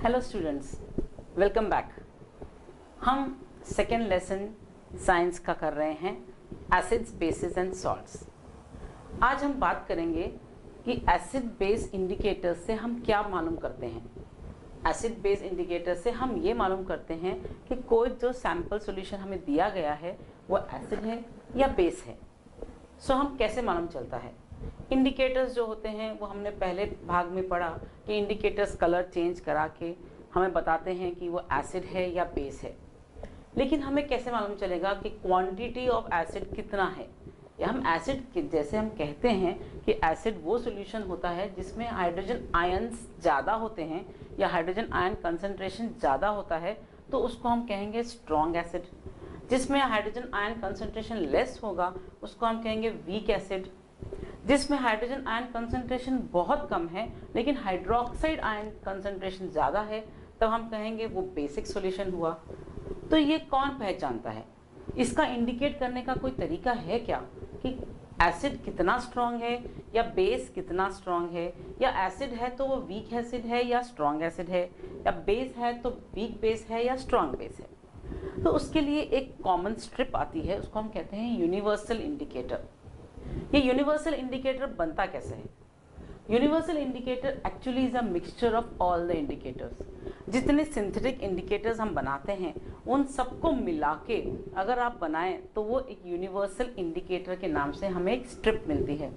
Hello students, welcome back. हम second lesson science का कर रहे हैं, एसिड्स, बेसिस एंड सॉल्ट्स। आज हम बात करेंगे कि एसिड बेस इंडिकेटर से हम क्या मालूम करते हैं। एसिड बेस इंडिकेटर से हम ये मालूम करते हैं कि कोई जो सैंपल सॉल्यूशन हमें दिया गया है वो एसिड है या बेस है। सो हम कैसे मालूम चलता है। इंडिकेटर्स जो होते हैं वो हमने पहले भाग में पढ़ा कि इंडिकेटर्स कलर चेंज करा के हमें बताते हैं कि वो एसिड है या बेस है। लेकिन हमें कैसे मालूम चलेगा कि क्वांटिटी ऑफ एसिड कितना है, या हम एसिड जैसे हम कहते हैं कि एसिड वो सॉल्यूशन होता है जिसमें हाइड्रोजन आयंस ज़्यादा होते हैं या हाइड्रोजन आयन कंसंट्रेशन ज़्यादा होता है, तो उसको हम कहेंगे स्ट्रॉन्ग एसिड। जिसमें हाइड्रोजन आयन कंसंट्रेशन लेस होगा उसको हम कहेंगे वीक एसिड। जिसमें हाइड्रोजन आयन कंसंट्रेशन बहुत कम है लेकिन हाइड्रोक्साइड आयन कंसंट्रेशन ज़्यादा है, तब हम कहेंगे वो बेसिक सॉल्यूशन हुआ। तो ये कौन पहचानता है? इसका इंडिकेट करने का कोई तरीका है क्या कि एसिड कितना स्ट्रॉन्ग है या बेस कितना स्ट्रॉन्ग है, या एसिड है तो वो वीक एसिड है या स्ट्रॉन्ग एसिड है, या बेस है तो वीक बेस है या स्ट्रॉन्ग बेस है? तो उसके लिए एक कॉमन स्ट्रिप आती है, उसको हम कहते हैं यूनिवर्सल इंडिकेटर। ये यूनिवर्सल इंडिकेटर बनता कैसे है? Universal indicator actually is a mixture of all the indicators. जितने सिंथेटिक इंडिकेटर्स हम बनाते हैं उन सबको मिला के अगर आप बनाएं तो वो एक यूनिवर्सल इंडिकेटर के नाम से हमें एक स्ट्रिप मिलती है।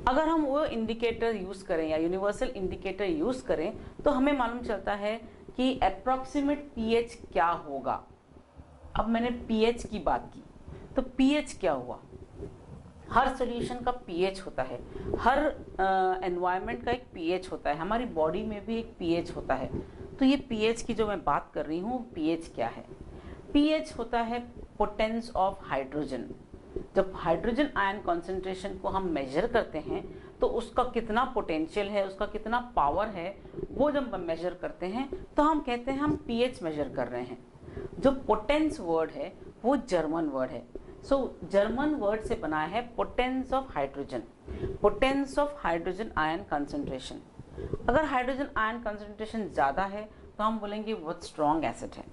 अगर हम वो इंडिकेटर यूज़ करें या यूनिवर्सल इंडिकेटर यूज़ करें तो हमें मालूम चलता है कि अप्रॉक्सीमेट पीएच क्या होगा। अब मैंने पीएच की बात की, तो पीएच क्या हुआ? हर सॉल्यूशन का पीएच होता है, हर एनवायरनमेंट का एक पीएच होता है, हमारी बॉडी में भी एक पीएच होता है। तो ये पीएच की जो मैं बात कर रही हूँ, पीएच क्या है? पीएच होता है पोटेंस ऑफ हाइड्रोजन। जब हाइड्रोजन आयन कॉन्सेंट्रेशन को हम मेजर करते हैं तो उसका कितना पोटेंशियल है, उसका कितना पावर है, वो जब हम मेजर करते हैं तो हम कहते हैं हम पीएच मेजर कर रहे हैं। जो पोटेंस वर्ड है वो जर्मन वर्ड है। सो जर्मन वर्ड से बना है potence of hydrogen, potence of hydrogen ion concentration. अगर हाइड्रोजन आयन कंसंट्रेशन ज़्यादा है तो हम बोलेंगे बहुत स्ट्रॉन्ग एसिड है।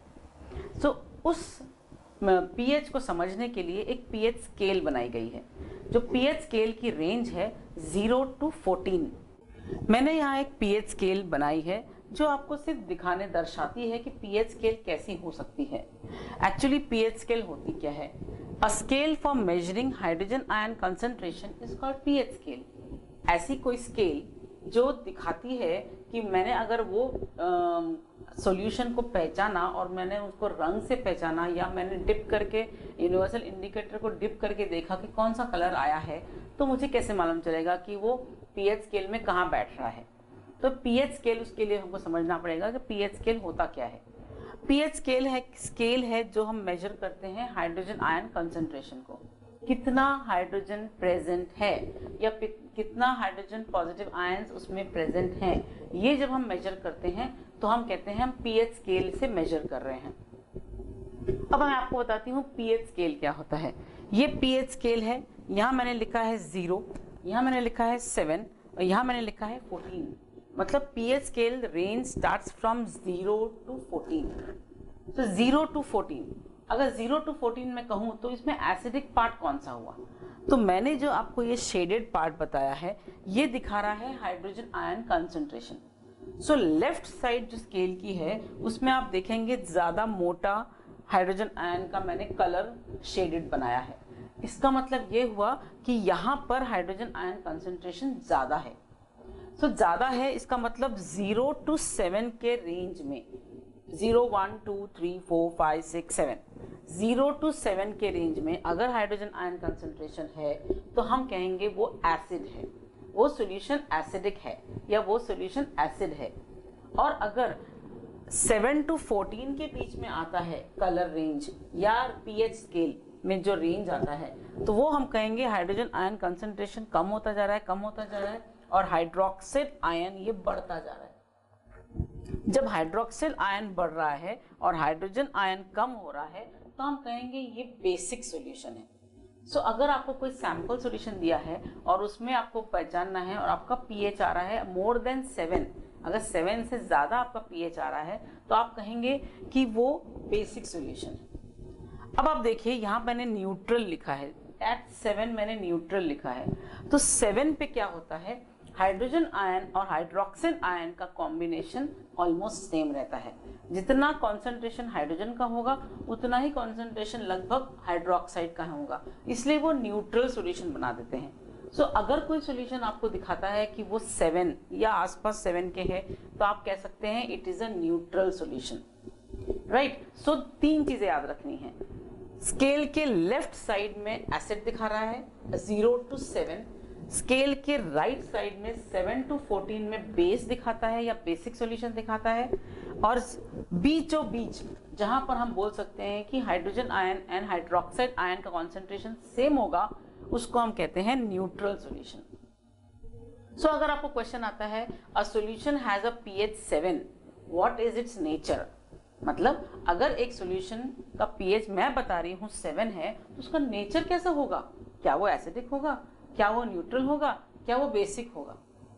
सो उस पीएच को समझने के लिए एक पीएच स्केल बनाई गई है। जो पीएच स्केल की रेंज है 0 to 14। मैंने यहाँ एक पीएच स्केल बनाई है जो आपको सिर्फ दिखाने दर्शाती है कि पीएच स्केल कैसी हो सकती है। एक्चुअली पीएच स्केल होती क्या है? A scale for measuring hydrogen ion concentration is called pH scale. ऐसी कोई स्केल जो दिखाती है कि मैंने अगर वो सॉल्यूशन को पहचाना और मैंने उसको रंग से पहचाना, या मैंने डिप करके यूनिवर्सल इंडिकेटर को डिप करके देखा कि कौन सा कलर आया है, तो मुझे कैसे मालूम चलेगा कि वो पीएच स्केल में कहाँ बैठ रहा है? तो पीएच स्केल, उसके लिए हमको समझना पड़ेगा कि पीएच स्केल होता क्या है। पीएच स्केल है जो हम मेजर करते हैं हाइड्रोजन आयन कंसंट्रेशन को, कितना हाइड्रोजन प्रेजेंट है या कितना हाइड्रोजन पॉजिटिव आयंस उसमें प्रेजेंट हैं। ये जब हम मेजर करते हैं तो हम कहते हैं हम पीएच स्केल से मेजर कर रहे हैं। अब मैं आपको बताती हूँ पीएच स्केल क्या होता है। ये पीएच स्केल है, यहाँ मैंने लिखा है 0, यहाँ मैंने लिखा है 7 और यहाँ मैंने लिखा है 14। मतलब pH scale range starts from 0 to 14। तो 0 to 14, अगर 0 to 14 में कहूँ तो इसमें एसिडिक पार्ट कौन सा हुआ? तो मैंने जो आपको ये शेडेड पार्ट बताया है ये दिखा रहा है hydrogen ion concentration. So left side जो स्केल की है उसमें आप देखेंगे ज़्यादा मोटा हाइड्रोजन आयन का मैंने कलर शेडेड बनाया है। इसका मतलब ये हुआ कि यहाँ पर हाइड्रोजन आयन कंसंट्रेशन ज़्यादा है। तो ज़्यादा है इसका मतलब 0 to 7 के रेंज में, 0, 1, 2, 3, 4, 5, 6, 7, 0 to 7 के रेंज में अगर हाइड्रोजन आयन कंसंट्रेशन है तो हम कहेंगे वो एसिड है, वो सॉल्यूशन एसिडिक है या वो सॉल्यूशन एसिड है। और अगर 7 to 14 के बीच में आता है कलर रेंज या पीएच स्केल में जो रेंज आता है तो वो हम कहेंगे हाइड्रोजन आयन कंसंट्रेशन कम होता जा रहा है, कम होता जा रहा है और हाइड्रोक्सिल आयन ये बढ़ता जा रहा है। जब हाइड्रोक्सिल आयन बढ़ रहा है और हाइड्रोजन आयन कम हो रहा है तो हम कहेंगे ये बेसिक सॉल्यूशन है। अगर आपको कोई सैंपल सॉल्यूशन दिया है और उसमें आपको पहचानना है और आपका पीएच आ रहा है मोर देन 7, अगर 7 से ज़्यादा आपका पीएच आ रहा है तो आप कहेंगे कि वो बेसिक सॉल्यूशन है। अब आप देखिए यहाँ मैंने न्यूट्रल लिखा है, एट 7 मैंने न्यूट्रल लिखा है, तो 7 पे क्या होता है, हाइड्रोजन आयन और हाइड्रोक्सिल आयन का कॉम्बिनेशन ऑलमोस्ट सेम रहता है। जितना कॉन्सेंट्रेशन हाइड्रोजन का होगा उतना ही कॉन्सेंट्रेशन लगभग हाइड्रोक्साइड का होगा, इसलिए वो न्यूट्रल सॉल्यूशन बना देते हैं। अगर कोई सॉल्यूशन आपको दिखाता है कि वो 7 या आसपास 7 के है तो आप कह सकते हैं it is a neutral solution, right. 3 चीजें याद रखनी है। स्केल के लेफ्ट साइड में एसिड दिखा रहा है 0 to 7, स्केल के राइट साइड में 7 to 14 में बेस दिखाता है या बेसिक सॉल्यूशन दिखाता है, और बीचों बीच जहां पर हम बोल सकते हैं कि hydrogen ion and hydroxide ion का कॉन्सेंट्रेशन सेम होगा, उसको हम कहते हैं न्यूट्रल सॉल्यूशन। अगर आपको क्वेश्चन आता है a solution has a pH 7, what is it's nature, मतलब अगर एक सॉल्यूशन का पीएच मैं बता रही हूँ 7 है तो उसका नेचर कैसा होगा, क्या वो एसिडिक होगा, क्या वो न्यूट्रल होगा, क्या वो बेसिक होगा।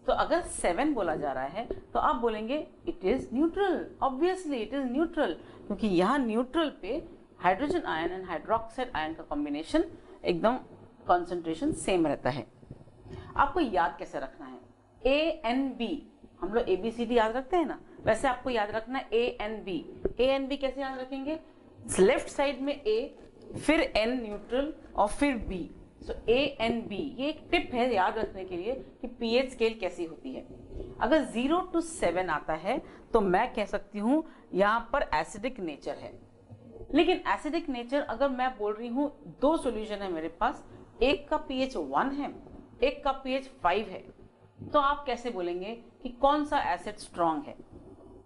तो अगर 7 बोला जा रहा है तो आप बोलेंगे it is neutral, obviously it is neutral, क्योंकि यहाँ न्यूट्रल पे hydrogen ion and hydroxide ion का कॉम्बिनेशन एकदम कॉन्सेंट्रेशन सेम रहता है। आपको याद कैसे रखना है, ए एन बी, हम लोग ABCD याद रखते हैं ना, वैसे आपको याद रखना है ए एन बी कैसे याद रखेंगे, लेफ्ट साइड में A, फिर N न्यूट्रल और फिर B। ANB ये एक टिप है याद रखने के लिए कि पीएच स्केल कैसी होती है। अगर 0 to 7 आता है तो मैं कह सकती हूँ यहाँ पर एसिडिक नेचर है, लेकिन एसिडिक नेचर अगर मैं बोल रही हूँ 2 सॉल्यूशन है मेरे पास, एक का pH 1 है, एक का pH 5 है, तो आप कैसे बोलेंगे कि कौन सा एसिड स्ट्रॉन्ग है।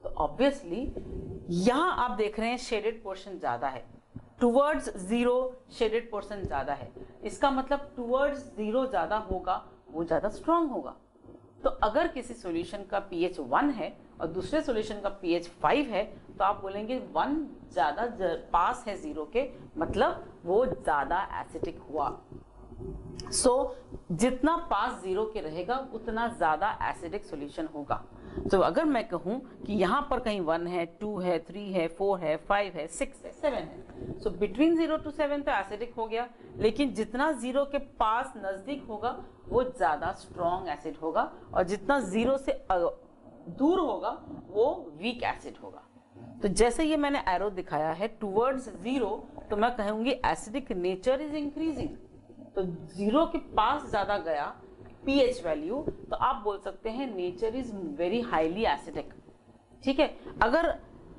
तो ऑब्वियसली यहां आप देख रहे हैं शेडेड पोर्शन ज्यादा है, टुवर्ड्स 0 शेडेड पोर्शन ज्यादा है, इसका मतलब टुवर्ड्स 0 ज्यादा होगा, वो ज्यादा स्ट्रॉन्ग होगा। तो अगर किसी सॉल्यूशन का pH 1 है और दूसरे सॉल्यूशन का pH 5 है तो आप बोलेंगे 1 ज्यादा पास है 0 के, मतलब वो ज्यादा एसिडिक हुआ। जितना पास 0 के रहेगा उतना ज्यादा एसिडिक सॉल्यूशन होगा। अगर मैं कहूं कि यहां पर कहीं 1 है, 2 है, 3 है, 4 है, 5 है, 6 है, 7 है, बिटवीन 0 to 7 तो एसिडिक हो गया, लेकिन जितना 0 के पास नजदीक होगा वो ज्यादा स्ट्रॉन्ग एसिड होगा, और जितना 0 से दूर होगा वो वीक एसिड होगा। तो जैसे ये मैंने एरो दिखाया है टुवर्ड्स 0, तो मैं कहूंगी एसिडिक नेचर इज इंक्रीजिंग। तो 0 के पास ज्यादा गया pH वैल्यू, तो आप बोल सकते हैं nature is very highly acidic. ठीक है, अगर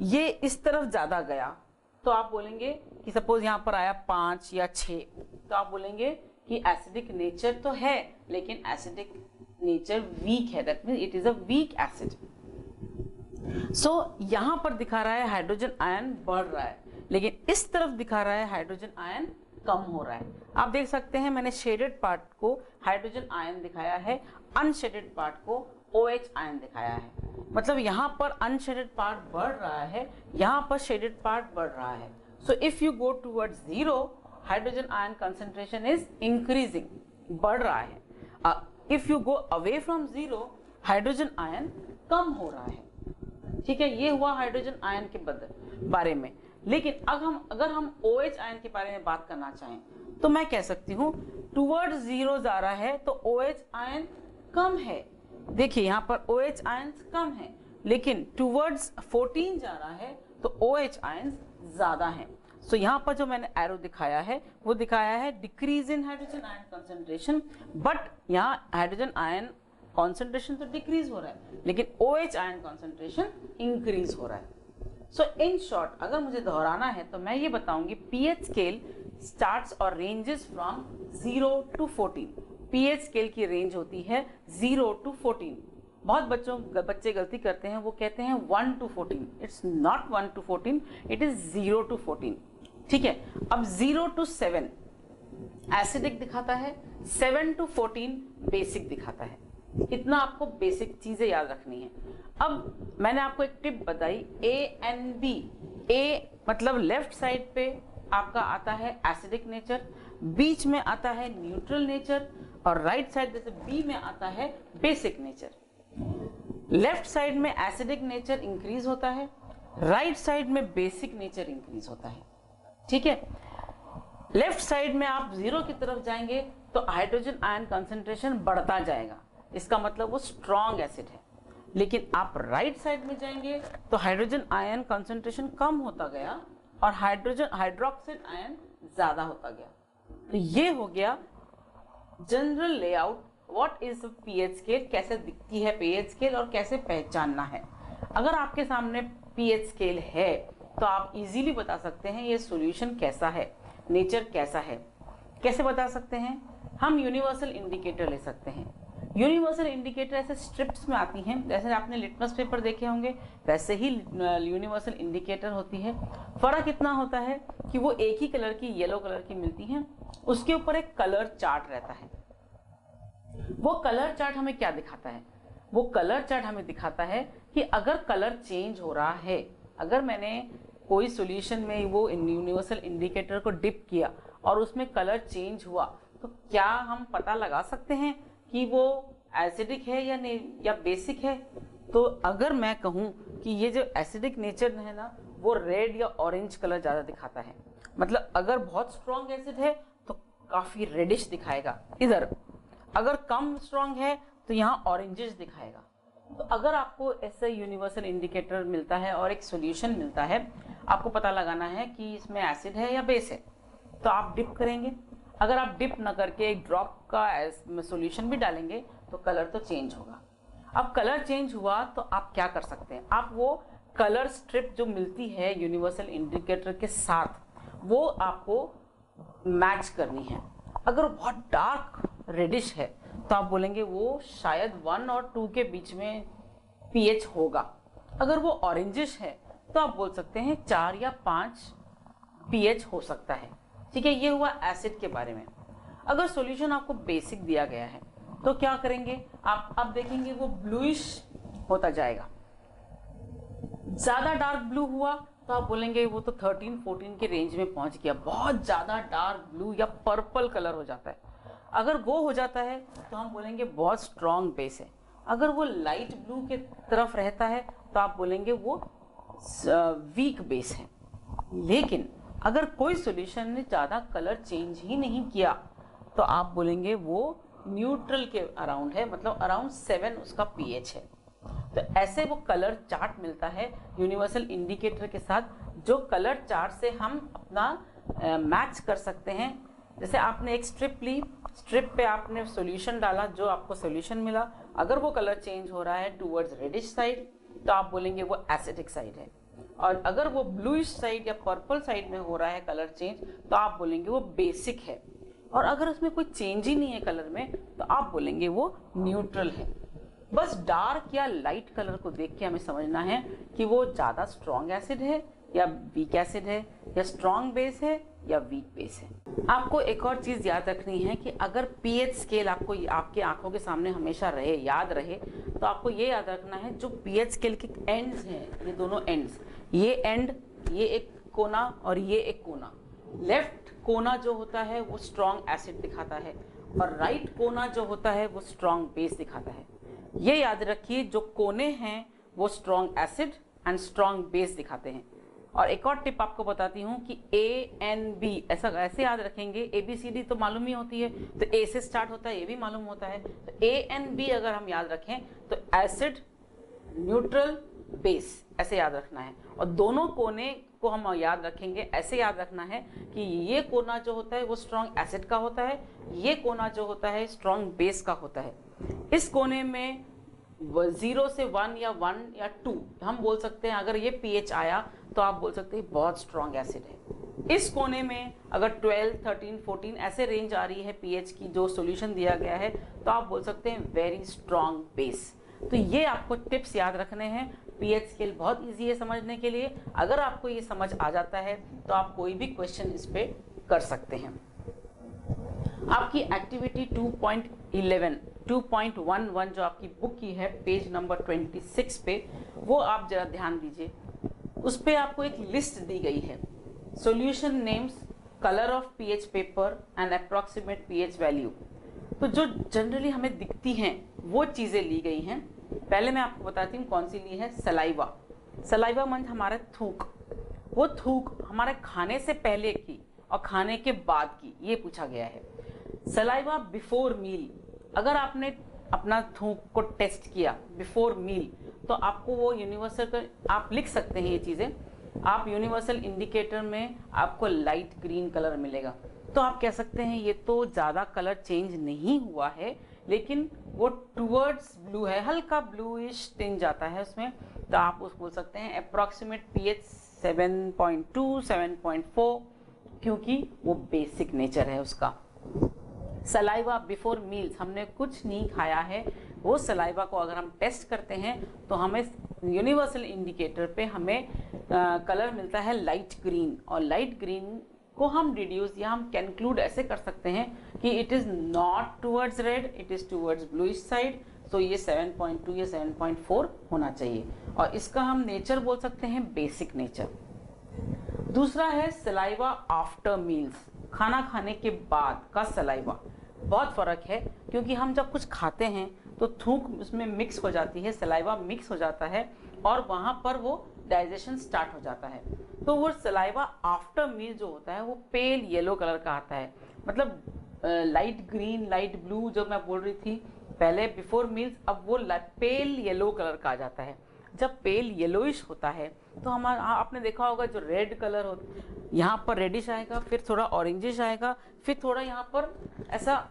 ये इस तरफ ज्यादा गया तो आप बोलेंगे कि सपोज यहाँ पर आया 5 या 6, तो आप बोलेंगे कि एसिडिक नेचर तो है लेकिन एसिडिक नेचर वीक है, that means it is a weak acid. यहां पर दिखा रहा है हाइड्रोजन आयन बढ़ रहा है, लेकिन इस तरफ दिखा रहा है हाइड्रोजन आयन कम हो रहा है। आप देख सकते हैं मैंने शेडेड पार्ट को हाइड्रोजन आयन दिखाया है, अनशेडेड पार्ट को OH आयन दिखाया है, मतलब यहाँ पर अनशेडेड पार्ट बढ़ रहा है, यहाँ पर शेडेड पार्ट बढ़ रहा है। So if you go towards 0, hydrogen ion concentration is increasing, बढ़ रहा है। If you go away from 0, hydrogen ion कम हो रहा है। ठीक है, ये हुआ हाइड्रोजन आयन के बारे में। लेकिन अगर हम OH आयन के बारे में बात करना चाहें तो मैं कह सकती हूँ टुवर्ड्स 0 जा रहा है तो OH आयन कम है। देखिए यहाँ पर OH आयन कम है, लेकिन टुवर्ड्स 14 जा रहा है तो OH आयन ज्यादा है। यहाँ पर जो मैंने एरो दिखाया है वो दिखाया है decrease in hydrogen ion concentration, but यहाँ हाइड्रोजन आयन कॉन्सेंट्रेशन तो डिक्रीज हो रहा है लेकिन OH आयन कॉन्सेंट्रेशन इंक्रीज हो रहा है। इन शॉर्ट अगर मुझे दोहराना है तो मैं ये बताऊंगी पीएच स्केल स्टार्ट्स और ranges from 0 to 14। PH scale की रेंज होती है 0 to 14। बहुत बच्चे गलती करते हैं, वो कहते हैं 1 to 14। It's not 1 to 14, it is 0 to 14। ठीक है, अब 0 to 7 एसिडिक दिखाता है, 7 to 14 बेसिक दिखाता है। इतना आपको बेसिक चीजें याद रखनी है। अब मैंने आपको एक टिप बताई, ANB। A मतलब लेफ्ट साइड पे आपका आता है एसिडिक नेचर, बीच में आता है न्यूट्रल नेचर और राइट साइड जैसे बी में आता है बेसिक नेचर। लेफ्ट साइड में एसिडिक नेचर इंक्रीज होता है, राइट साइड में बेसिक नेचर इंक्रीज होता है। ठीक है, लेफ्ट साइड में आप 0 की तरफ जाएंगे तो हाइड्रोजन आयन कंसंट्रेशन बढ़ता जाएगा, इसका मतलब वो स्ट्रॉन्ग एसिड है। लेकिन आप राइट साइड में जाएंगे तो हाइड्रोजन आयन कंसंट्रेशन कम होता गया और हाइड्रोक्साइड आयन ज्यादा होता गया। तो ये हो गया general layout, what is pH scale, कैसे दिखती है पीएच स्केल और कैसे पहचानना है। अगर आपके सामने पीएच स्केल है तो आप इजीली बता सकते हैं ये सॉल्यूशन कैसा है, नेचर कैसा है। कैसे बता सकते हैं? हम यूनिवर्सल इंडिकेटर ले सकते हैं। यूनिवर्सल इंडिकेटर ऐसे स्ट्रिप्स में आती हैं, जैसे आपने लिटमस पेपर देखे होंगे वैसे ही यूनिवर्सल इंडिकेटर होती है। फर्क इतना होता है कि वो एक ही कलर की, येलो कलर की मिलती हैं, उसके ऊपर एक कलर चार्ट रहता है। वो कलर चार्ट हमें क्या दिखाता है? वो कलर चार्ट हमें दिखाता है कि अगर कलर चेंज हो रहा है, अगर मैंने कोई सॉल्यूशन में वो यूनिवर्सल इंडिकेटर को डिप किया और उसमें कलर चेंज हुआ, तो क्या हम पता लगा सकते हैं कि वो एसिडिक है या बेसिक है? तो अगर मैं कहूँ कि ये जो एसिडिक नेचर है ना, वो रेड या ऑरेंज कलर ज़्यादा दिखाता है, मतलब अगर बहुत स्ट्रॉन्ग एसिड है तो काफ़ी रेडिश दिखाएगा इधर, अगर कम स्ट्रॉन्ग है तो यहाँ ऑरेंजिश दिखाएगा। तो अगर आपको ऐसे यूनिवर्सल इंडिकेटर मिलता है और एक सॉल्यूशन मिलता है, आपको पता लगाना है कि इसमें एसिड है या बेस है, तो आप डिप करेंगे। अगर आप डिप न करके एक ड्रॉप का सॉल्यूशन भी डालेंगे तो कलर तो चेंज होगा। अब कलर चेंज हुआ तो आप क्या कर सकते हैं? आप वो कलर स्ट्रिप जो मिलती है यूनिवर्सल इंडिकेटर के साथ, वो आपको मैच करनी है। अगर वो बहुत डार्क रेडिश है तो आप बोलेंगे वो शायद 1 और 2 के बीच में पीएच होगा। अगर वो ऑरेंजिश है तो आप बोल सकते हैं 4 या 5 पीएच हो सकता है। ठीक है, ये हुआ एसिड के बारे में। अगर सॉल्यूशन आपको बेसिक दिया गया है तो क्या करेंगे आप? अब देखेंगे वो ब्लूइश होता जाएगा। ज्यादा डार्क ब्लू हुआ तो आप बोलेंगे वो तो 13-14 के रेंज में पहुंच गया। बहुत ज्यादा डार्क ब्लू या पर्पल कलर हो जाता है, अगर वो हो जाता है तो हम बोलेंगे बहुत स्ट्रॉन्ग बेस है। अगर वो लाइट ब्लू के तरफ रहता है तो आप बोलेंगे वो वीक बेस है। लेकिन अगर कोई सॉल्यूशन ने ज़्यादा कलर चेंज ही नहीं किया तो आप बोलेंगे वो न्यूट्रल के अराउंड है, मतलब अराउंड 7 उसका पीएच है। तो ऐसे वो कलर चार्ट मिलता है यूनिवर्सल इंडिकेटर के साथ, जो कलर चार्ट से हम अपना मैच कर सकते हैं। जैसे आपने एक स्ट्रिप ली, स्ट्रिप पे आपने सॉल्यूशन डाला, जो आपको सॉल्यूशन मिला, अगर वो कलर चेंज हो रहा है टूवर्ड्स रेडिश साइड तो आप बोलेंगे वो एसिडिक साइड है, और अगर वो ब्लूइश साइड या पर्पल साइड में हो रहा है कलर चेंज तो आप बोलेंगे वो बेसिक है, और अगर उसमें कोई चेंज ही नहीं है कलर में तो आप बोलेंगे वो न्यूट्रल है। बस डार्क या लाइट कलर को देख के हमें समझना है कि वो ज़्यादा स्ट्रॉन्ग एसिड है या वीक एसिड है, या स्ट्रॉन्ग बेस है या वीक बेस है। आपको एक और चीज़ याद रखनी है कि अगर पीएच स्केल आपको आपके आंखों के सामने हमेशा रहे, याद रहे, तो आपको ये याद रखना है जो पीएच स्केल के एंड्स हैं, ये दोनों एंड्स, ये एंड, ये एक कोना और ये एक कोना, लेफ्ट कोना जो होता है वो स्ट्रॉन्ग एसिड दिखाता है और राइट कोना जो होता है वो स्ट्रॉन्ग बेस दिखाता है। ये याद रखिए, जो कोने हैं वो strong acid and strong base दिखाते हैं। और एक और टिप आपको बताती हूँ कि ANB ऐसे याद रखेंगे। ABCD तो मालूम ही होती है, तो A से स्टार्ट होता है, ये भी मालूम होता है। तो ANB अगर हम याद रखें तो एसिड, न्यूट्रल, बेस ऐसे याद रखना है। और दोनों कोने को हम याद रखेंगे, ऐसे याद रखना है कि ये कोना जो होता है वो स्ट्रॉन्ग एसिड का होता है, ये कोना जो होता है स्ट्रॉन्ग बेस का होता है। इस कोने में 0 से 1 या 1 या 2 हम बोल सकते हैं। अगर ये पीएच आया तो आप बोल सकते हैं बहुत स्ट्रॉन्ग एसिड है। इस कोने में अगर 12, 13, 14 ऐसे रेंज आ रही है पीएच की जो सॉल्यूशन दिया गया है तो आप बोल सकते हैं वेरी स्ट्रॉन्ग बेस। तो ये आपको टिप्स याद रखने हैं। पीएच स्केल बहुत इजी है समझने के लिए। अगर आपको ये समझ आ जाता है तो आप कोई भी क्वेश्चन इस पे कर सकते हैं। आपकी एक्टिविटी 2.11 जो आपकी बुक की है पेज नंबर 26 पे, वो आप जरा ध्यान दीजिए। उस पे आपको एक लिस्ट दी गई है, solution names colour of pH paper and approximate pH value. तो जो जनरली हमें दिखती हैं वो चीज़ें ली गई हैं। पहले मैं आपको बताती हूँ कौन सी ली है। सलाइवा, सलाइवा मीन्स हमारा थूक। वो थूक हमारे खाने से पहले की और खाने के बाद की, ये पूछा गया है। सलाइवा बिफोर मील, अगर आपने अपना थूक को टेस्ट किया बिफोर मील तो आपको वो यूनिवर्सल, आप लिख सकते हैं ये चीज़ें। आप यूनिवर्सल इंडिकेटर में आपको लाइट ग्रीन कलर मिलेगा, तो आप कह सकते हैं ये तो ज़्यादा कलर चेंज नहीं हुआ है, लेकिन वो टूवर्ड्स ब्लू है, हल्का ब्लूइश टिंज आता है उसमें, तो आप उसको बोल सकते हैं अप्रॉक्सीमेट पीएच 7.2 7.4, क्योंकि वो बेसिक नेचर है उसका। सलाइवा बिफोर मील्स, हमने कुछ नहीं खाया है, वो सलाइवा को अगर हम टेस्ट करते हैं तो हमें यूनिवर्सल इंडिकेटर पे हमें कलर मिलता है लाइट ग्रीन, और लाइट ग्रीन को हम डिड्यूस या हम कंक्लूड ऐसे कर सकते हैं कि it is not towards red, it is towards bluish side. So ये 7.2 या 7.4 होना चाहिए, और इसका हम नेचर बोल सकते हैं बेसिक नेचर। दूसरा है सलाइवा आफ्टर मील्स, खाना खाने के बाद का सलाइवा। बहुत फ़र्क है, क्योंकि हम जब कुछ खाते हैं तो थूक उसमें मिक्स हो जाती है, सलाइवा मिक्स हो जाता है, और वहाँ पर वो डाइजेशन स्टार्ट हो जाता है। तो वो सलाइवा आफ्टर मील जो होता है वो पेल येलो कलर का आता है, मतलब लाइट ग्रीन लाइट ब्लू जो मैं बोल रही थी पहले बिफोर मील्स, अब वो पेल येलो कलर का आ जाता है। जब पेल येलोइश होता है तो हमारा, आपने देखा होगा जो रेड कलर होता, यहाँ पर रेडिश आएगा, फिर थोड़ा ऑरेंजिश आएगा, फिर थोड़ा यहाँ पर ऐसा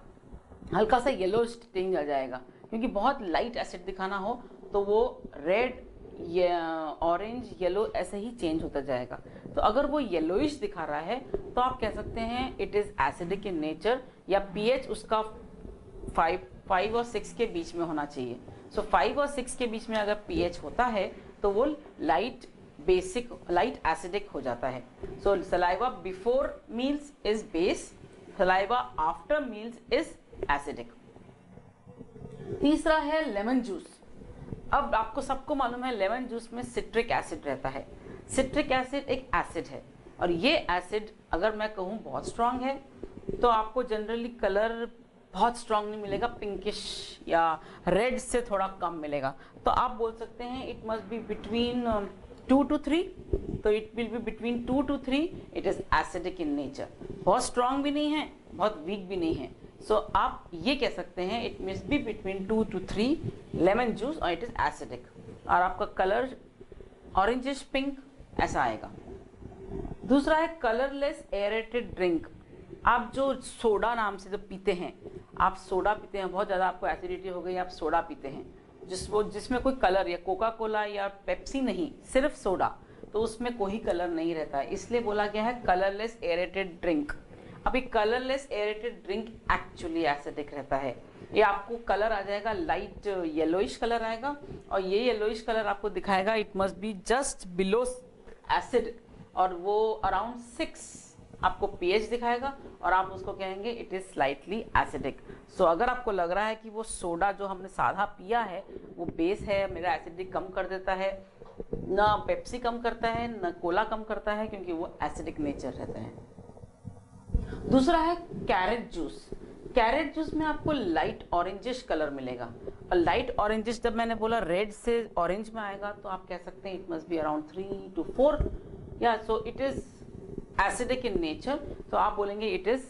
हल्का सा येलो टिंज आ जाएगा, क्योंकि बहुत लाइट एसिड दिखाना हो तो वो रेड ऑरेंज येलो ऐसे ही चेंज होता जाएगा। तो अगर वो येलोइश दिखा रहा है तो आप कह सकते हैं it is acidic in nature, या पीएच उसका 5 और 6 के बीच में होना चाहिए। सो 5 और 6 के बीच में अगर पीएच होता है तो वो लाइट बेसिक लाइट एसिडिक हो जाता है। So saliva before meals is base, saliva after meals is acidic. तीसरा है लेमन जूस। अब आपको सबको मालूम है लेमन जूस में सिट्रिक एसिड रहता है। सिट्रिक एसिड एक एसिड है, और ये एसिड अगर मैं कहूँ बहुत स्ट्रांग है तो आपको जनरली कलर बहुत स्ट्रांग नहीं मिलेगा, पिंकिश या रेड से थोड़ा कम मिलेगा। तो आप बोल सकते हैं it must be between 2 to 3, तो it will be between 2 to 3, it is acidic in nature. बहुत स्ट्रांग भी नहीं है, बहुत वीक भी नहीं है। सो आप ये कह सकते हैं it must be between 2 to 3 lemon juice, और इट इज़ एसिडिक, और आपका कलर ऑरेंजिश पिंक ऐसा आएगा। दूसरा है कलरलेस एरेटेड ड्रिंक। आप जो सोडा नाम से जो पीते हैं, आप सोडा पीते हैं, बहुत ज़्यादा आपको एसिडिटी हो गई, आप सोडा पीते हैं जिसमें कोई कलर या कोका कोला या पेप्सी नहीं, सिर्फ सोडा, तो उसमें कोई कलर नहीं रहता है, इसलिए बोला गया है कलरलेस एरेटेड ड्रिंक। अभी colourless aerated drink actually acidic रहता है। ये आपको कलर आ जाएगा लाइट येलोइश कलर आएगा, और ये येलोइश कलर आपको दिखाएगा it must be just below acid, और वो अराउंड 6 आपको पीएच दिखाएगा, और आप उसको कहेंगे इट इज स्लाइटली एसिडिक। सो अगर आपको लग रहा है कि वो सोडा जो हमने सादा पिया है वो बेस है, मेरा एसिडिक कम कर देता है, ना पेप्सी कम करता है ना कोला कम करता है, क्योंकि वो एसिडिक नेचर रहता है। दूसरा है कैरेट जूस। कैरेट जूस में आपको लाइट ऑरेंजिश कलर मिलेगा, और लाइट ऑरेंजिश जब मैंने बोला रेड से ऑरेंज में आएगा तो आप कह सकते हैं it must be around 3 to 4, या so it is acidic in nature, तो आप बोलेंगे it is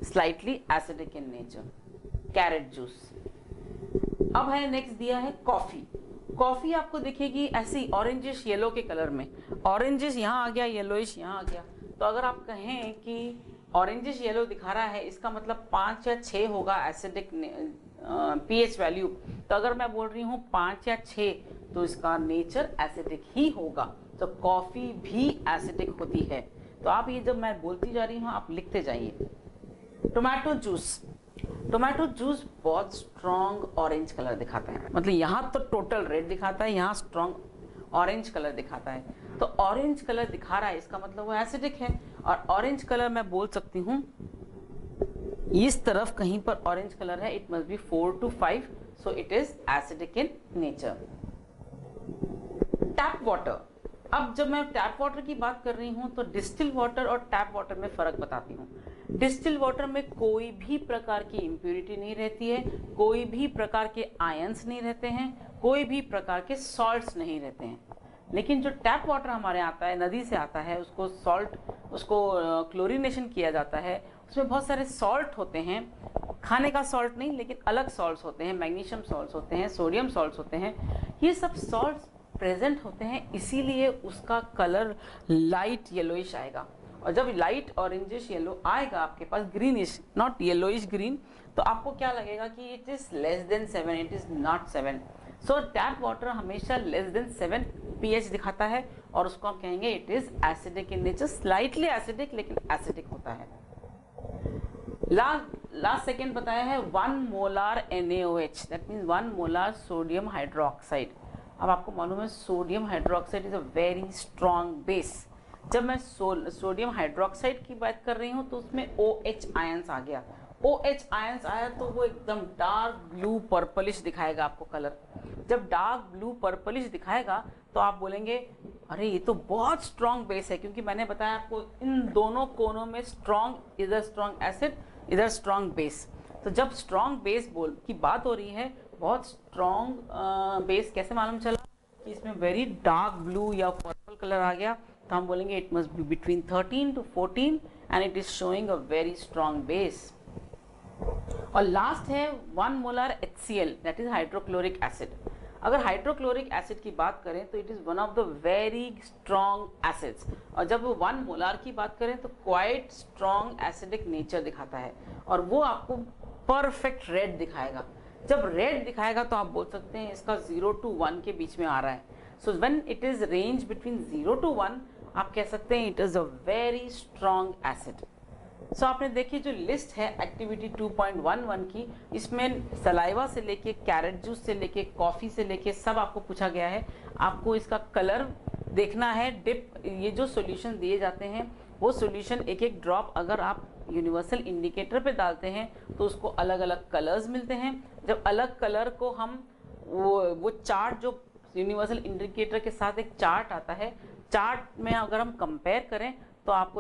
slightly acidic in nature, carrot juice. अब है नेक्स्ट दिया है कॉफी। कॉफी आपको दिखेगी ऐसी ऑरेंजिश येलो के कलर में, ऑरेंजिश यहाँ आ गया, येलोइश यहाँ आ गया। तो अगर आप कहें कि ऑरेंजिश येलो दिखा रहा है, इसका मतलब 5 या 6 होगा एसिडिक पीएच वैल्यू। तो अगर मैं बोल रही हूँ 5 या 6, तो इसका नेचर एसिडिक ही होगा। तो कॉफ़ी भी एसिडिक होती है। तो आप ये जब मैं बोलती जा रही हूँ आप लिखते जाइए। Tomato juice. टोमेटो जूस बहुत स्ट्रॉन्ग ऑरेंज कलर दिखाता है, मतलब यहाँ तो टोटल रेड दिखाता है, यहाँ स्ट्रॉन्ग ऑरेंज कलर दिखाता है। तो ऑरेंज कलर दिखा रहा है, इसका मतलब वो एसिडिक है। और ऑरेंज कलर मैं बोल सकती हूँ इस तरफ कहीं पर ऑरेंज कलर है, it must be 4 to 5, so it is acidic in nature. Tap water. अब जब मैं टैप वाटर की बात कर रही हूँ तो डिस्टिल वाटर और टैप वाटर में फ़र्क बताती हूँ। डिस्टिल वाटर में कोई भी प्रकार की इम्प्यूरिटी नहीं रहती है, कोई भी प्रकार के आयंस नहीं रहते हैं, कोई भी प्रकार के सॉल्ट्स नहीं रहते हैं। लेकिन जो टैप वाटर हमारे आता है, नदी से आता है, उसको क्लोरीनेशन किया जाता है, उसमें बहुत सारे सॉल्ट होते हैं, खाने का सॉल्ट नहीं लेकिन अलग सॉल्ट्स होते हैं, मैग्नीशियम सॉल्ट्स होते हैं, सोडियम सॉल्ट्स होते हैं। ये सब सॉल्ट्स प्रेजेंट होते हैं, इसीलिए उसका कलर लाइट येलोइश आएगा। और जब लाइट ऑरेंजिश येलो आएगा आपके पास, ग्रीनिश, नॉट येलोइश ग्रीन, तो आपको क्या लगेगा कि it is less then 7, it is not 7। So tap water हमेशा लेस देन 7 pH दिखाता है और उसको हम कहेंगे it is acidic in nature, slightly acidic लेकिन एसिडिक होता है। लास्ट सेकेंड बताया है 1 molar NaOH, that means 1 molar sodium hydroxide. अब आपको मालूम है sodium hydroxide is a very strong base. जब मैं सोडियम हाइड्रोक्साइड की बात कर रही हूँ तो उसमें OH आयंस आ गया। OH आयंस आया तो वो एकदम डार्क ब्लू पर्पलिश दिखाएगा आपको कलर। जब डार्क ब्लू पर्पलिश दिखाएगा तो आप बोलेंगे अरे ये तो बहुत स्ट्रॉन्ग बेस है, क्योंकि मैंने बताया आपको इन दोनों कोनों में स्ट्रॉन्ग, इधर स्ट्रॉन्ग एसिड, इधर स्ट्रॉन्ग बेस। तो जब स्ट्रॉन्ग बेस की बात हो रही है, बहुत स्ट्रॉन्ग बेस कैसे मालूम चला कि इसमें वेरी डार्क ब्लू या पर्पल कलर आ गया, तो हम बोलेंगे it must be between 13 to 14 and it is showing a very strong base. और लास्ट है 1 molar HCl, that is hydrochloric acid. अगर हाइड्रोक्लोरिक एसिड की बात करें तो it is one of the very strong acids, और जब वो 1 मोलार की बात करें तो क्वाइट स्ट्रॉन्ग एसिडिक नेचर दिखाता है, और वो आपको परफेक्ट रेड दिखाएगा। जब रेड दिखाएगा तो आप बोल सकते हैं इसका 0 to 1 के बीच में आ रहा है। So when it is range between 0 to 1 आप कह सकते हैं it is a very strong acid. So आपने देखिए जो लिस्ट है एक्टिविटी 2.11 की, इसमें सलाइवा से लेके कैरेट जूस से लेके कॉफ़ी से लेके सब आपको पूछा गया है। आपको इसका कलर देखना है, डिप, ये जो सॉल्यूशन दिए जाते हैं वो सॉल्यूशन एक एक ड्रॉप अगर आप यूनिवर्सल इंडिकेटर पे डालते हैं तो उसको अलग अलग कलर्स मिलते हैं। जब अलग कलर को हम वो चार्ट जो यूनिवर्सल इंडिकेटर के साथ एक चार्ट आता है, चार्ट में अगर हम कंपेयर करें तो आप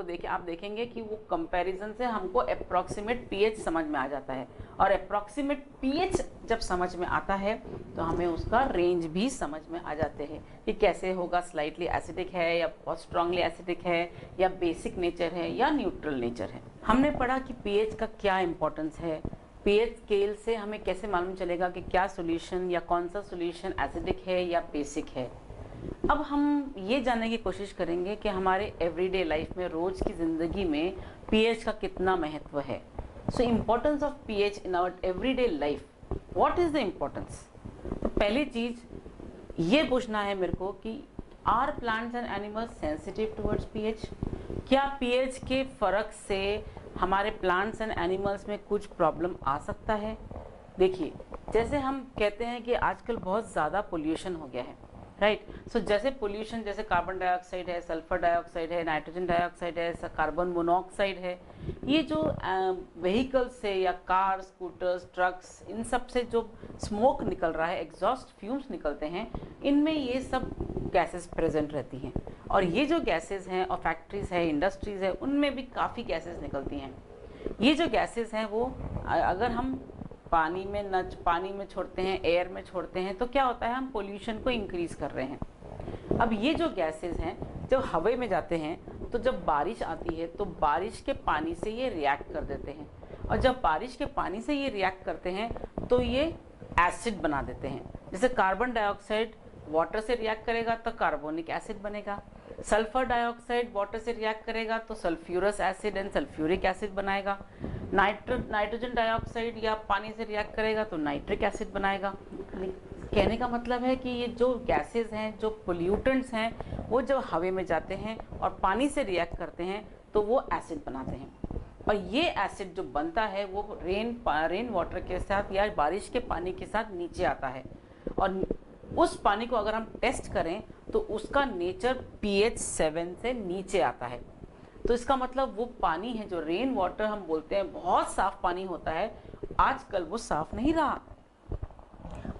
देखेंगे कि वो कंपैरिजन से हमको अप्रॉक्सीमेट pH समझ में आ जाता है, और अप्रॉक्सीमेट pH जब समझ में आता है तो हमें उसका रेंज भी समझ में आ जाते हैं कि कैसे होगा, स्लाइटली एसिडिक है या बहुत स्ट्रांगली एसिडिक है या बेसिक नेचर है या न्यूट्रल नेचर है। हमने पढ़ा कि pH का क्या इंपॉर्टेंस है, pH स्केल से हमें कैसे मालूम चलेगा कि क्या सॉल्यूशन या कौन सा सॉल्यूशन एसिडिक है या बेसिक है। अब हम ये जानने की कोशिश करेंगे कि हमारे एवरीडे लाइफ में, रोज की ज़िंदगी में pH का कितना महत्व है। So importance of pH in our everyday life, what is the importance. तो पहली चीज़ ये पूछना है मेरे को कि are plants and animals sensitive towards pH। क्या pH के फ़र्क से हमारे प्लांट्स एंड एनिमल्स में कुछ प्रॉब्लम आ सकता है। देखिए, जैसे हम कहते हैं कि आजकल बहुत ज़्यादा पोल्यूशन हो गया है, राइट। सो जैसे पोल्यूशन, जैसे कार्बन डाइऑक्साइड है, सल्फर डाइऑक्साइड है, नाइट्रोजन डाइऑक्साइड है, कार्बन मोनोऑक्साइड है, ये जो व्हीकल्स से या कार, स्कूटर्स, ट्रक्स, इन सब से जो स्मोक निकल रहा है, एग्जॉस्ट फ्यूम्स निकलते हैं, इनमें ये सब गैसेस प्रेजेंट रहती हैं। और ये जो गैसेस हैं और फैक्ट्रीज है, इंडस्ट्रीज है, उनमें भी काफ़ी गैसेस निकलती हैं। ये जो गैसेस हैं वो अगर हम पानी में छोड़ते हैं, एयर में छोड़ते हैं, तो क्या होता है, हम पोल्यूशन को इंक्रीज कर रहे हैं। अब ये जो गैसेस हैं जब हवा में जाते हैं तो जब बारिश आती है तो बारिश के पानी से ये रिएक्ट कर देते हैं, और जब बारिश के पानी से ये रिएक्ट करते हैं तो ये एसिड बना देते हैं। जैसे कार्बन डाइऑक्साइड वाटर से रिएक्ट करेगा तो कार्बोनिक एसिड बनेगा, सल्फर डाइऑक्साइड वाटर से रिएक्ट करेगा तो sulphurous acid and sulphuric acid बनाएगा, नाइट्रोजन डाइऑक्साइड या पानी से रिएक्ट करेगा तो नाइट्रिक एसिड बनाएगा। कहने का मतलब है कि ये जो गैसेस हैं, जो पोल्यूटेंट्स हैं, वो जब हवा में जाते हैं और पानी से रिएक्ट करते हैं तो वो एसिड बनाते हैं, और ये एसिड जो बनता है वो रेन वाटर के साथ या बारिश के पानी के साथ नीचे आता है, और उस पानी को अगर हम टेस्ट करें तो उसका नेचर pH 7 से नीचे आता है। तो इसका मतलब वो पानी है जो रेन वाटर हम बोलते हैं बहुत साफ पानी होता है, आजकल वो साफ नहीं रहा।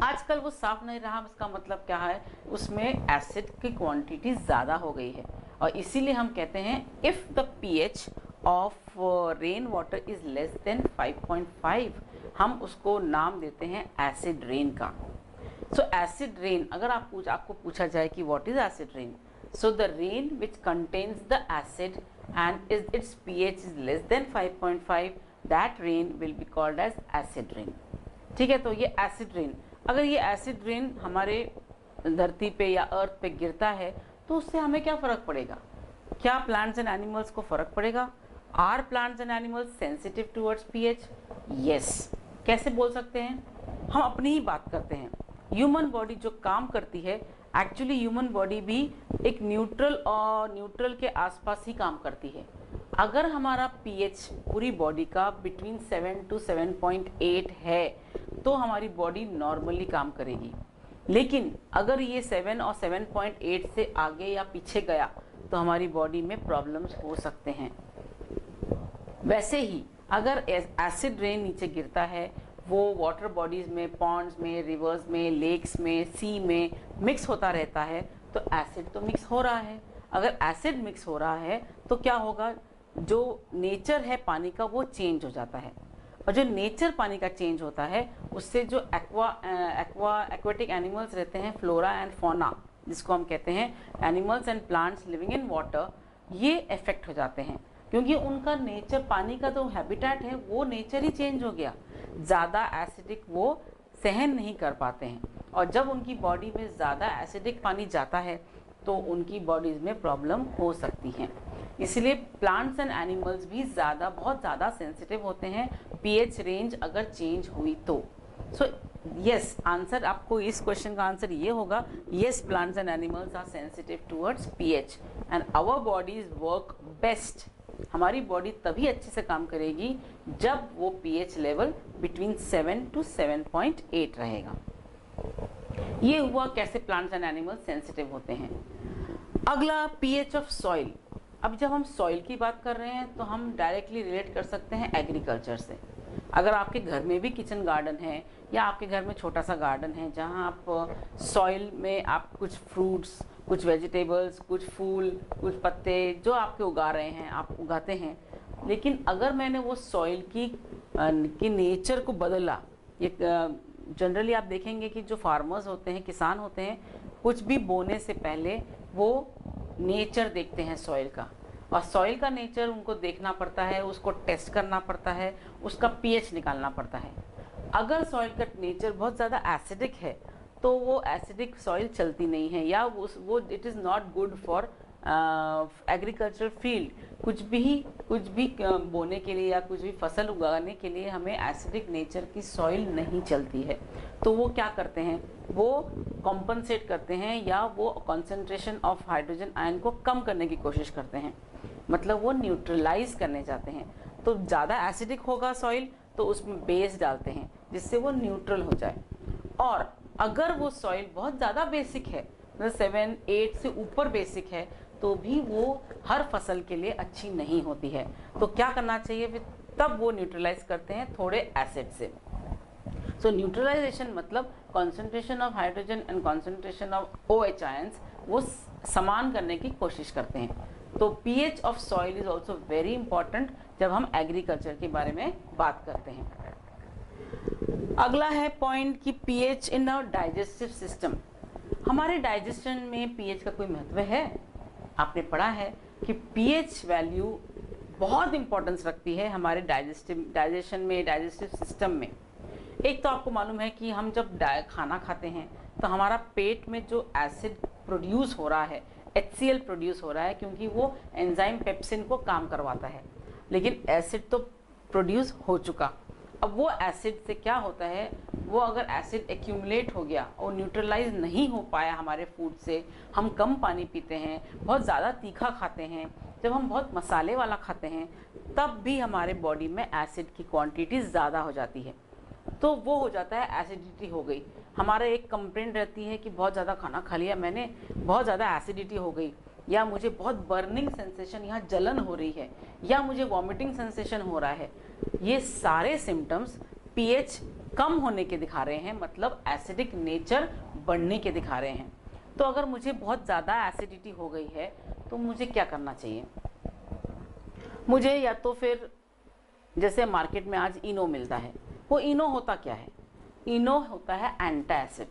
आजकल वो साफ नहीं रहा, इसका मतलब क्या है, उसमें एसिड की क्वांटिटी ज़्यादा हो गई है, और इसीलिए हम कहते हैं if the pH of rain water is less than 5.5, हम उसको नाम देते हैं एसिड रेन का। सो एसिड रेन, अगर आपको पूछा जाए कि what is acid rain, so the rain which contains the acid and its pH is less than 5.5, that rain will be called as acid rain. ठीक है, तो ये एसिड रेन, अगर ये एसिड रेन हमारे धरती पे या अर्थ पे गिरता है तो उससे हमें क्या फ़र्क पड़ेगा? क्या प्लांट्स एंड एनिमल्स को फ़र्क पड़ेगा? Are plants and animals sensitive towards pH? Yes. कैसे बोल सकते हैं? हम अपनी ही बात करते हैं। ह्यूमन बॉडी जो काम करती है, एक्चुअली ह्यूमन बॉडी भी एक न्यूट्रल के आसपास ही काम करती है। अगर हमारा पीएच पूरी बॉडी का बिटवीन 7 to 7.8 है तो हमारी बॉडी नॉर्मली काम करेगी, लेकिन अगर ये 7 और 7.8 से आगे या पीछे गया तो हमारी बॉडी में प्रॉब्लम्स हो सकते हैं। वैसे ही अगर एसिड रेन नीचे गिरता है, वो वाटर बॉडीज़ में, पॉन्ड्स में, रिवर्स में, लेक्स में, सी में मिक्स होता रहता है, तो एसिड तो मिक्स हो रहा है। अगर एसिड मिक्स हो रहा है तो क्या होगा, जो नेचर है पानी का वो चेंज हो जाता है, और जो नेचर पानी का चेंज होता है उससे जो एक्वाटिक एनिमल्स रहते हैं, फ्लोरा एंड फौना, जिसको हम कहते हैं animals and plants living in water, ये इफेक्ट हो जाते हैं, क्योंकि उनका नेचर, पानी का जो हैबिटेट है वो नेचर ही चेंज हो गया। ज़्यादा एसिडिक वो सहन नहीं कर पाते हैं, और जब उनकी बॉडी में ज़्यादा एसिडिक पानी जाता है तो उनकी बॉडीज़ में प्रॉब्लम हो सकती हैं। इसलिए प्लांट्स एंड एनिमल्स भी बहुत ज़्यादा सेंसिटिव होते हैं पीएच रेंज अगर चेंज हुई तो। सो यस, आंसर आपको इस क्वेश्चन का आंसर ये होगा, yes plants and animals are sensitive towards pH and our bodies work best. हमारी बॉडी तभी अच्छे से काम करेगी जब वो पीएच लेवल बिटवीन 7 to 7.8 रहेगा। ये हुआ कैसे प्लांट्स एंड एनिमल्स सेंसिटिव होते हैं। अगला, पीएच ऑफ सॉइल। अब जब हम सॉइल की बात कर रहे हैं तो हम डायरेक्टली रिलेट कर सकते हैं एग्रीकल्चर से। अगर आपके घर में भी किचन गार्डन है या आपके घर में छोटा सा गार्डन है जहां आप सॉइल में आप कुछ फ्रूट्स, कुछ वेजिटेबल्स, कुछ फूल, कुछ पत्ते जो आपके उगा रहे हैं, आप उगाते हैं, लेकिन अगर मैंने वो सॉइल की नेचर को बदला, एक जनरली आप देखेंगे कि जो फार्मर्स होते हैं, किसान होते हैं, कुछ भी बोने से पहले वो नेचर देखते हैं सॉइल का, और सॉइल का नेचर उनको देखना पड़ता है, उसको टेस्ट करना पड़ता है, उसका पीएच निकालना पड़ता है। अगर सॉइल का नेचर बहुत ज़्यादा एसिडिक है तो वो एसिडिक सॉइल चलती नहीं है, या वो it is not good for agriculture field. कुछ भी बोने के लिए या कुछ भी फसल उगाने के लिए हमें एसिडिक नेचर की सॉइल नहीं चलती है। तो वो क्या करते हैं, वो कॉम्पनसेट करते हैं या वो कॉन्सेंट्रेशन ऑफ हाइड्रोजन आयन को कम करने की कोशिश करते हैं, मतलब वो न्यूट्रलाइज करने जाते हैं। तो ज़्यादा एसिडिक होगा सॉइल तो उसमें बेस डालते हैं जिससे वो न्यूट्रल हो जाए। और अगर वो सॉइल बहुत ज़्यादा बेसिक है, मतलब 7-8 से ऊपर बेसिक है, तो भी वो हर फसल के लिए अच्छी नहीं होती है। तो क्या करना चाहिए फिर, तब वो न्यूट्रलाइज करते हैं थोड़े एसिड से। सो न्यूट्रलाइजेशन मतलब concentration of hydrogen and concentration of OH ions वो समान करने की कोशिश करते हैं। तो pH of soil is also very important जब हम एग्रीकल्चर के बारे में बात करते हैं। अगला है पॉइंट कि pH in a digestive system. हमारे डाइजेशन में पीएच का कोई महत्व है? आपने पढ़ा है कि पीएच वैल्यू बहुत इंपॉर्टेंस रखती है हमारे डाइजेशन में, डाइजेस्टिव सिस्टम में। एक तो आपको मालूम है कि हम जब खाना खाते हैं तो हमारा पेट में जो एसिड प्रोड्यूस हो रहा है, HCl प्रोड्यूस हो रहा है, क्योंकि वो एंजाइम पेप्सिन को काम करवाता है। लेकिन एसिड तो प्रोड्यूस हो चुका, अब वो एसिड से क्या होता है, वो अगर एसिड एक्यूमुलेट हो गया और न्यूट्रलाइज नहीं हो पाया हमारे फूड से, हम कम पानी पीते हैं, बहुत ज़्यादा तीखा खाते हैं, जब हम बहुत मसाले वाला खाते हैं, तब भी हमारे बॉडी में एसिड की क्वांटिटी ज़्यादा हो जाती है। तो वो हो जाता है एसिडिटी हो गई। हमारे एक कंप्लेंट रहती है कि बहुत ज़्यादा खाना खा लिया मैंने, बहुत ज़्यादा एसिडिटी हो गई, या मुझे बहुत बर्निंग सेंसेशन, यहाँ जलन हो रही है, या मुझे वॉमिटिंग सेंसेशन हो रहा है। ये सारे सिम्टम्स पीएच कम होने के दिखा रहे हैं, मतलब एसिडिक नेचर बढ़ने के दिखा रहे हैं। तो अगर मुझे बहुत ज़्यादा एसिडिटी हो गई है तो मुझे क्या करना चाहिए? मुझे या तो फिर जैसे मार्केट में आज इनो मिलता है, वो इनो होता क्या है? इनो होता है एंटासिड।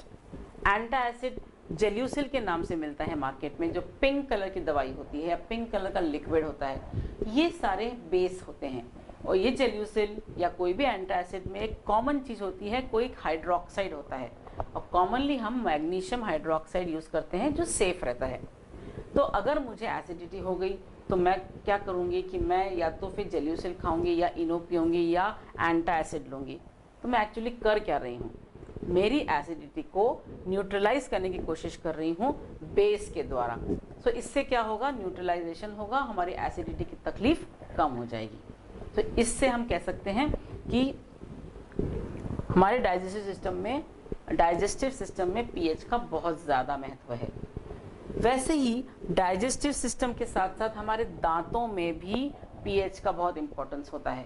एंटासिड जेल्यूसिल के नाम से मिलता है मार्केट में, जो पिंक कलर की दवाई होती है या पिंक कलर का लिक्विड होता है। ये सारे बेस होते हैं और ये जेल्यूसिल या कोई भी एंटासिड में एक कॉमन चीज़ होती है, कोई हाइड्रोक्साइड होता है और कॉमनली हम मैग्नीशियम हाइड्रोक्साइड यूज़ करते हैं जो सेफ रहता है। तो अगर मुझे एसिडिटी हो गई तो मैं क्या करूँगी कि मैं या तो फिर जेल्यूसिल खाऊंगी या इनो पीऊँगी या एंटासिड लूँगी। तो मैं एक्चुअली कर क्या रही हूँ? मेरी एसिडिटी को न्यूट्रलाइज करने की कोशिश कर रही हूँ बेस के द्वारा। तो इससे क्या होगा? न्यूट्रलाइजेशन होगा, हमारी एसिडिटी की तकलीफ कम हो जाएगी। तो इससे हम कह सकते हैं कि हमारे डाइजेस्टिव सिस्टम में पीएच का बहुत ज़्यादा महत्व है। वैसे ही डाइजेस्टिव सिस्टम के साथ साथ हमारे दांतों में भी पीएच का बहुत इंपॉर्टेंस होता है।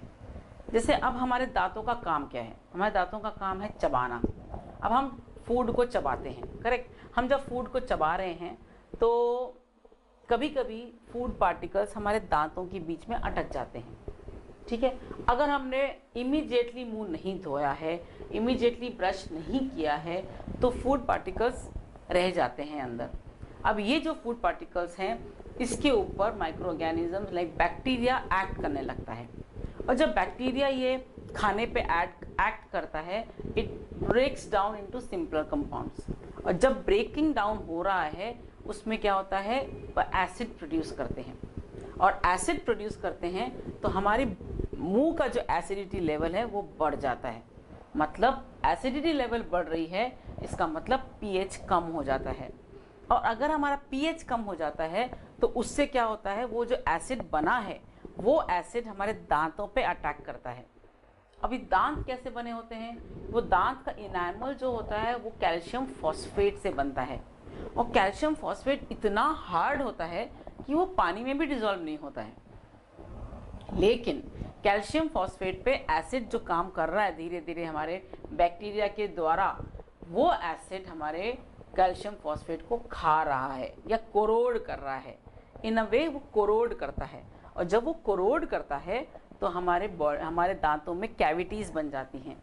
जैसे अब हमारे दांतों का काम क्या है? हमारे दांतों का काम है चबाना। अब हम फूड को चबाते हैं, करेक्ट? हम जब फूड को चबा रहे हैं तो कभी कभी फूड पार्टिकल्स हमारे दांतों के बीच में अटक जाते हैं, ठीक है? अगर हमने इमीडिएटली मुंह नहीं धोया है, इमीडिएटली ब्रश नहीं किया है, तो फूड पार्टिकल्स रह जाते हैं अंदर। अब ये जो फूड पार्टिकल्स हैं, इसके ऊपर micro organism like bacteria act करने लगता है और जब बैक्टीरिया ये खाने पे एक्ट करता है, it breaks down into simpler compounds. और जब ब्रेकिंग डाउन हो रहा है उसमें क्या होता है? वह एसिड प्रोड्यूस करते हैं और एसिड प्रोड्यूस करते हैं तो हमारे मुंह का जो एसिडिटी लेवल है वो बढ़ जाता है। मतलब एसिडिटी लेवल बढ़ रही है, इसका मतलब पीएच कम हो जाता है। और अगर हमारा पीएच कम हो जाता है तो उससे क्या होता है? वो जो एसिड बना है वो एसिड हमारे दांतों पे अटैक करता है। अभी दांत कैसे बने होते हैं? वो दांत का इनामल जो होता है वो कैल्शियम फॉस्फेट से बनता है और कैल्शियम फॉस्फेट इतना हार्ड होता है कि वो पानी में भी डिसॉल्व नहीं होता है। लेकिन कैल्शियम फॉस्फेट पे एसिड जो काम कर रहा है धीरे धीरे हमारे बैक्टीरिया के द्वारा, वो एसिड हमारे कैल्शियम फॉस्फेट को खा रहा है या कोरोड कर रहा है। इन अ वे वो कोरोड करता है और जब वो कोरोड करता है तो हमारे दांतों में कैविटीज़ बन जाती हैं।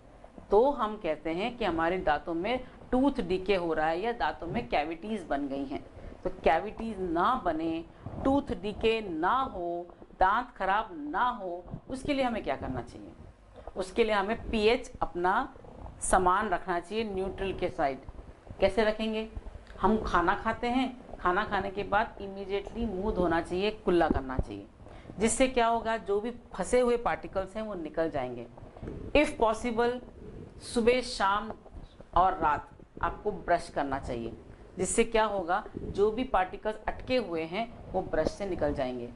तो हम कहते हैं कि हमारे दांतों में टूथ डिके हो रहा है या दांतों में कैविटीज़ बन गई हैं। तो कैविटीज़ ना बने, टूथ डिके ना हो, दांत खराब ना हो, उसके लिए हमें क्या करना चाहिए? उसके लिए हमें पीएच अपना समान रखना चाहिए, न्यूट्रल के साइड। कैसे रखेंगे? हम खाना खाते हैं, खाना खाने के बाद इमीडिएटली मुंह धोना चाहिए, कुल्ला करना चाहिए, जिससे क्या होगा? जो भी फंसे हुए पार्टिकल्स हैं वो निकल जाएंगे। इफ़ पॉसिबल सुबह, शाम और रात आपको ब्रश करना चाहिए, जिससे क्या होगा? जो भी पार्टिकल्स अटके हुए हैं वो ब्रश से निकल जाएंगे।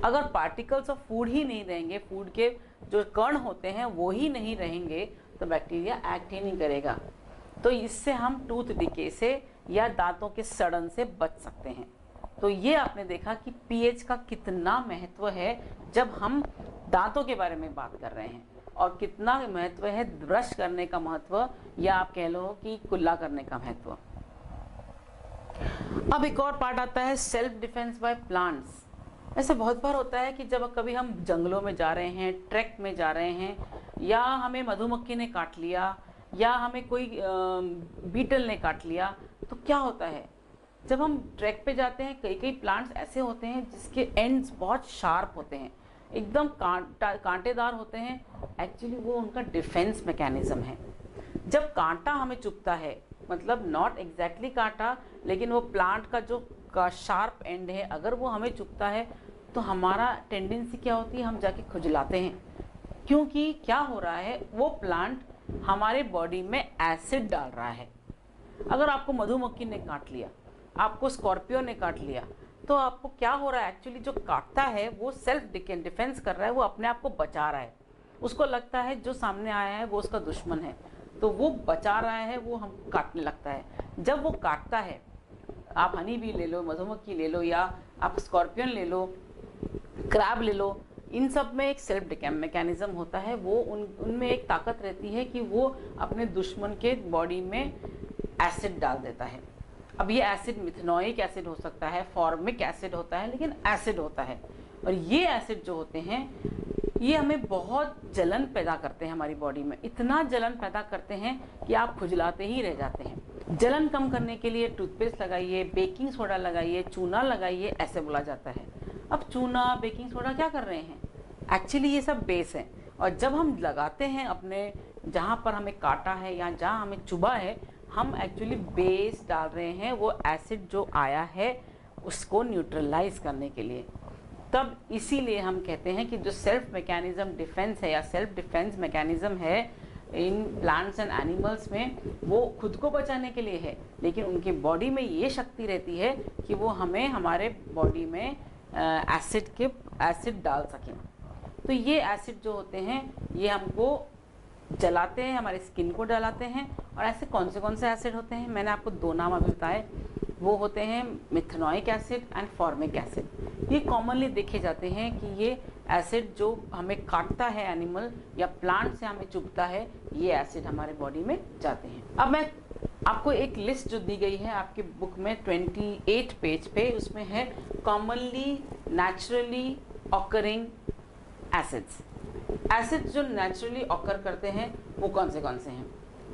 अगर पार्टिकल्स ऑफ फूड ही नहीं रहेंगे, फूड के जो कण होते हैं वो ही नहीं रहेंगे, तो बैक्टीरिया एक्ट ही नहीं करेगा। तो इससे हम टूथ डिके से या दांतों के सड़न से बच सकते हैं। तो ये आपने देखा कि पीएच का कितना महत्व है जब हम दांतों के बारे में बात कर रहे हैं, और कितना महत्व है ब्रश करने का महत्व, या आप कह लो कि कुल्ला करने का महत्व। अब एक और पार्ट आता है सेल्फ डिफेंस बाय प्लांट्स। ऐसे बहुत बार होता है कि जब कभी हम जंगलों में जा रहे हैं, ट्रैक में जा रहे हैं, या हमें मधुमक्खी ने काट लिया या हमें कोई बीटल ने काट लिया, तो क्या होता है? जब हम ट्रैक पे जाते हैं, कई कई प्लांट्स ऐसे होते हैं जिसके एंड्स बहुत शार्प होते हैं, एकदम कांटेदार होते हैं। एक्चुअली वो उनका डिफेंस मैकेनिज्म है। जब कांटा हमें चुभता है, मतलब नॉट एग्जैक्टली कांटा, लेकिन वो प्लांट का जो शार्प एंड है, अगर वो हमें चुभता है तो हमारा टेंडेंसी क्या होती है? हम जाके खुजलाते हैं, क्योंकि क्या हो रहा है? वो प्लांट हमारे बॉडी में एसिड डाल रहा है। अगर आपको मधुमक्खी ने काट लिया, आपको स्कॉर्पियो ने काट लिया, तो आपको क्या हो रहा है? एक्चुअली जो काटता है वो सेल्फ डिफेंस कर रहा है, वो अपने आप को बचा रहा है। उसको लगता है जो सामने आया है वो उसका दुश्मन है, तो वो बचा रहा है, वो हम काटने लगता है। जब वो काटता है, आप हनी बी ले लो, मधुमक्खी ले लो, या आप स्कॉर्पियन ले लो, क्रैब ले लो, इन सब में एक सेल्फ डिकेम मैकेनिज्म होता है, वो उनमें एक ताकत रहती है कि वो अपने दुश्मन के बॉडी में एसिड डाल देता है। अब ये एसिड मिथेनोइक एसिड हो सकता है, फॉर्मिक एसिड होता है, लेकिन एसिड होता है। और ये एसिड जो होते हैं ये हमें बहुत जलन पैदा करते हैं हमारी बॉडी में, इतना जलन पैदा करते हैं कि आप खुजलाते ही रह जाते हैं। जलन कम करने के लिए टूथपेस्ट लगाइए, बेकिंग सोडा लगाइए, चूना लगाइए, ऐसे बोला जाता है। अब चूना, बेकिंग सोडा क्या कर रहे हैं? एक्चुअली ये सब बेस है, और जब हम लगाते हैं अपने जहाँ पर हमें काटा है या जहाँ हमें चुभा है, हम एक्चुअली बेस डाल रहे हैं, वो एसिड जो आया है उसको न्यूट्रलाइज करने के लिए। तब इसीलिए हम कहते हैं कि जो सेल्फ मैकेनिज्म डिफेंस है या सेल्फ डिफेंस मैकेनिज्म है इन प्लांट्स एंड एनिमल्स में, वो खुद को बचाने के लिए है, लेकिन उनकी बॉडी में ये शक्ति रहती है कि वो हमें हमारे बॉडी में एसिड डाल सकें। तो ये एसिड जो होते हैं ये हमको जलाते हैं, हमारे स्किन को जलाते हैं। और ऐसे कौन से एसिड होते हैं? मैंने आपको 2 नाम अभी बताए, वो होते हैं methanoic acid and formic acid. ये कॉमनली देखे जाते हैं कि ये एसिड जो हमें काटता है एनिमल या प्लांट से हमें चुभता है, ये एसिड हमारे बॉडी में जाते हैं। अब मैं आपको एक लिस्ट जो दी गई है आपकी बुक में 28 पेज पे, उसमें है commonly naturally occurring acids. Acids जो नेचुरली ऑकर करते हैं वो कौन से हैं?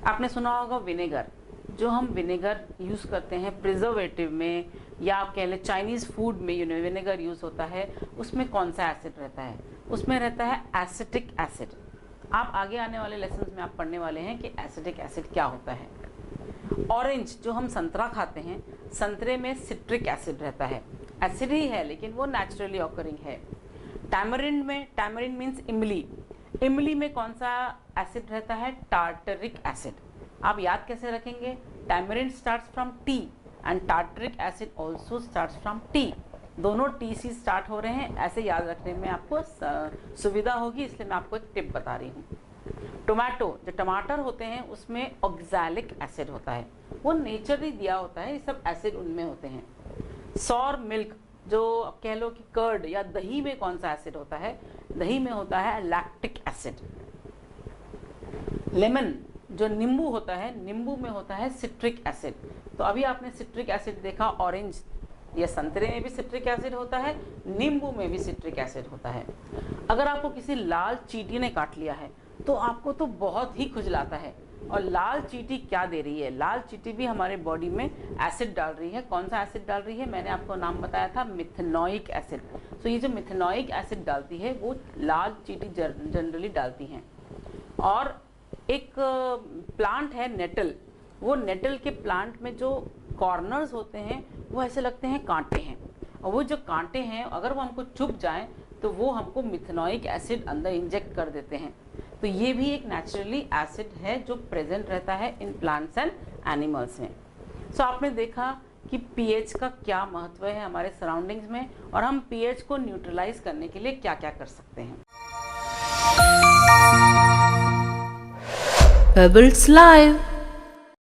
आपने सुना होगा विनेगर, जो हम विनेगर यूज़ करते हैं प्रिजर्वेटिव में, या आप कह लें चाइनीज़ फूड में विनेगर यूज़ होता है, उसमें कौन सा एसिड रहता है? उसमें रहता है एसिटिक एसिड। आप आगे आने वाले लेसन्स में आप पढ़ने वाले हैं कि एसिटिक एसिड क्या होता है। ऑरेंज, जो हम संतरा खाते हैं, संतरे में सिट्रिक एसिड रहता है, एसिड ही है लेकिन वो नेचुरली ऑकरिंग है। टैमरिंड में, टैमरिंड मीन्स इमली, इमली में कौन सा एसिड रहता है? Tartaric acid. आप याद कैसे रखेंगे? Tamarind starts from T and tartaric acid also starts from T. दोनों टी से स्टार्ट हो रहे हैं, ऐसे याद रखने में आपको सुविधा होगी, इसलिए मैं आपको एक टिप बता रही हूँ। टोमेटो, जो टमाटर होते हैं उसमें ऑक्सैलिक एसिड होता है, वो नेचरली दिया होता है, ये सब एसिड उनमें होते हैं। सॉर मिल्क, जो अब कह लो कि कर्ड या दही में कौन सा एसिड होता है? दही में होता है लैक्टिक एसिड। लेमन, जो नींबू होता है, नींबू में होता है सिट्रिक एसिड। तो अभी आपने सिट्रिक एसिड देखा, ऑरेंज या संतरे में भी सिट्रिक एसिड होता है, नींबू में भी सिट्रिक एसिड होता है। अगर आपको किसी लाल चींटी ने काट लिया है तो आपको तो बहुत ही खुजलाता है, और लाल चींटी क्या दे रही है? लाल चींटी भी हमारे बॉडी में एसिड डाल रही है। कौन सा एसिड डाल रही है? मैंने आपको नाम बताया था, मिथेनोइक एसिड। तो ये जो मिथेनोइक एसिड डालती है वो लाल चींटी जनरली डालती हैं। और एक प्लांट है नेटल, वो नेटल के प्लांट में जो कॉर्नर्स होते हैं वो ऐसे लगते हैं कांटे हैं, और वो जो कांटे हैं अगर वो हमको चुभ जाएं तो वो हमको मिथेनोइक एसिड अंदर इंजेक्ट कर देते हैं। तो ये भी एक नेचुरली एसिड है जो प्रेजेंट रहता है इन प्लांट्स एंड एनिमल्स में। सो आपने देखा कि पीएच का क्या महत्व है हमारे सराउंडिंग्स में, और हम पीएच को न्यूट्रलाइज करने के लिए क्या क्या कर सकते हैं। Pebbles Live